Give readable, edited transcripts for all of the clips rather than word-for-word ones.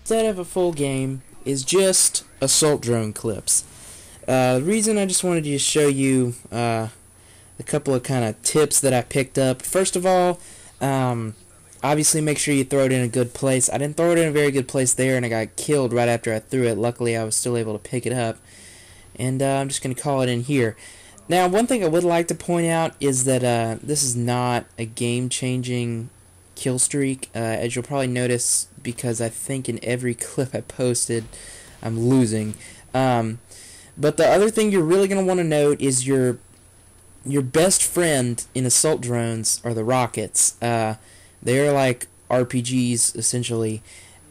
instead of a full game is just assault drone clips. The reason I just wanted to show you a couple of kind of tips that I picked up. First of all, obviously make sure you throw it in a good place. I didn't throw it in a very good place there, and I got killed right after I threw it. Luckily, I was still able to pick it up, and I'm just going to call it in here. Now, one thing I would like to point out is that this is not a game-changing kill streak, as you'll probably notice, because I think in every clip I posted, I'm losing. But the other thing you're really going to want to note is your best friend in assault drones are the rockets. They're like RPGs essentially,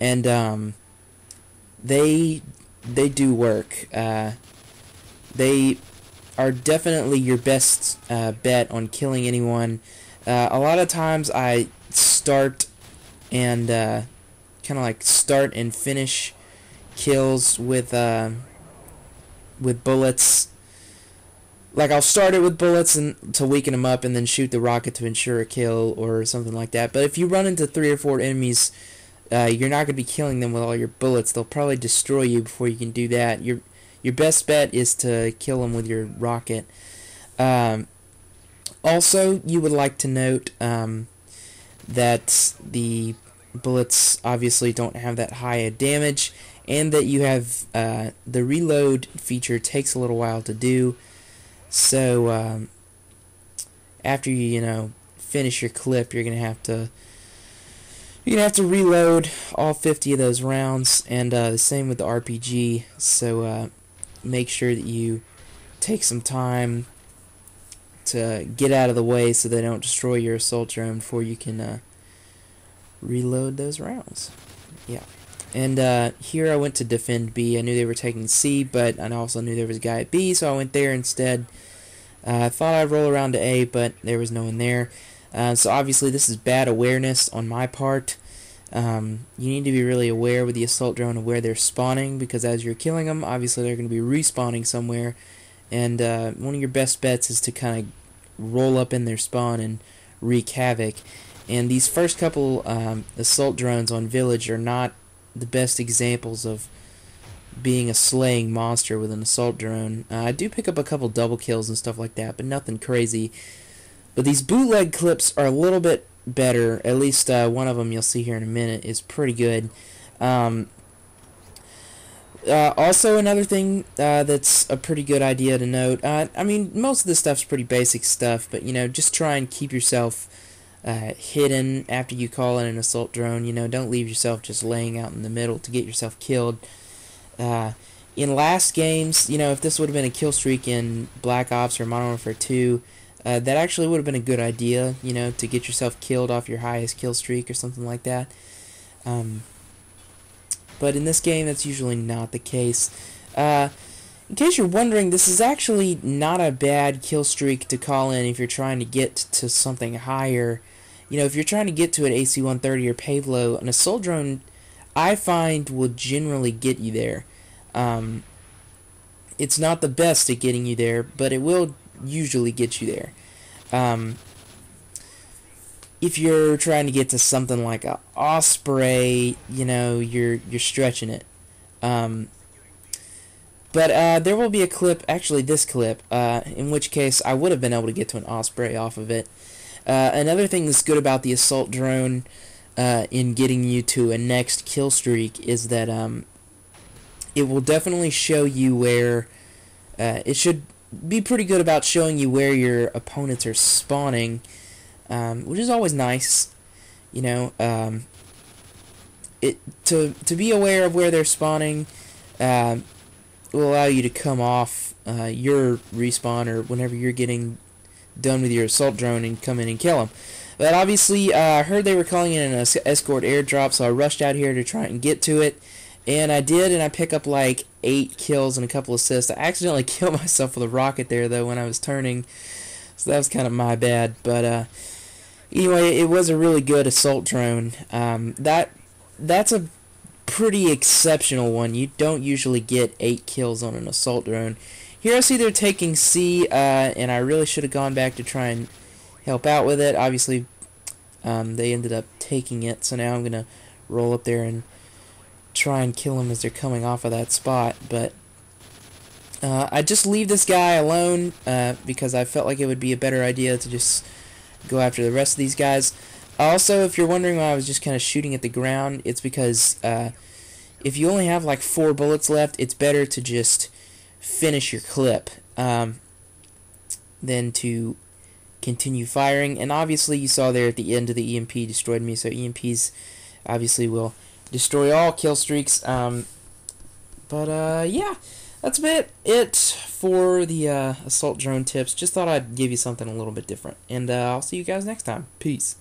and they do work. They are definitely your best bet on killing anyone. A lot of times I start and kind of like start and finish kills with bullets. Like, I'll start it with bullets and to weaken them up, and then shoot the rocket to ensure a kill or something like that. But if you run into 3 or 4 enemies, you're not going to be killing them with all your bullets. They'll probably destroy you before you can do that. Your best bet is to kill them with your rocket. Also, you would like to note that the bullets obviously don't have that high a damage, and that you have the reload feature takes a little while to do. So after you finish your clip, you're gonna have to reload all 50 of those rounds, and the same with the RPG. So make sure that you take some time to get out of the way so they don't destroy your assault drone before you can reload those rounds. Yeah. And here I went to defend B. I knew they were taking C, but I also knew there was a guy at B, so I went there instead. I thought I'd roll around to A, but there was no one there. So obviously this is bad awareness on my part. You need to be really aware with the assault drone of where they're spawning, because as you're killing them, obviously they're going to be respawning somewhere. And one of your best bets is to kind of roll up in their spawn and wreak havoc. And these first couple assault drones on Village are not the best examples of being a slaying monster with an assault drone. I do pick up a couple double kills and stuff like that, but nothing crazy. But these bootleg clips are a little bit better. At least one of them you'll see here in a minute is pretty good. Also, another thing that's a pretty good idea to note, I mean, most of this stuff's pretty basic stuff, but just try and keep yourself hidden after you call in an assault drone. Don't leave yourself just laying out in the middle to get yourself killed. In last games, if this would have been a kill streak in Black Ops or Modern Warfare 2, that actually would have been a good idea, to get yourself killed off your highest kill streak or something like that. But in this game, that's usually not the case. In case you're wondering, this is actually not a bad kill streak to call in if you're trying to get to something higher. If you're trying to get to an AC-130 or Pavlo, an assault drone, I find, will generally get you there. It's not the best at getting you there, but it will usually get you there. If you're trying to get to something like a Osprey, you're stretching it. But there will be a clip, actually this clip, in which case I would have been able to get to an Osprey off of it. Another thing that's good about the assault drone in getting you to a next kill streak is that it will definitely show you where, it should be pretty good about showing you where your opponents are spawning, which is always nice. To be aware of where they're spawning will allow you to come off your respawn or whenever you're getting done with your assault drone and come in and kill them. But obviously, I heard they were calling in an escort airdrop, so I rushed out here to try and get to it. And I did, and I pick up like 8 kills and a couple assists. I accidentally killed myself with a rocket there, though, when I was turning. So that was kind of my bad. But anyway, it was a really good assault drone. That's a pretty exceptional one. You don't usually get 8 kills on an assault drone. Here I see they're taking C, and I really should have gone back to try and help out with it. Obviously, they ended up taking it, so now I'm going to roll up there and try and kill them as they're coming off of that spot, but I just leave this guy alone because I felt like it would be a better idea to just go after the rest of these guys. Also, if you're wondering why I was just kind of shooting at the ground, it's because if you only have like 4 bullets left, it's better to just finish your clip than to continue firing. And obviously you saw there at the end of the EMP destroyed me, so EMPs obviously will destroy all kill streaks. Yeah, that's about it for the assault drone tips. Just thought I'd give you something a little bit different, and I'll see you guys next time. Peace.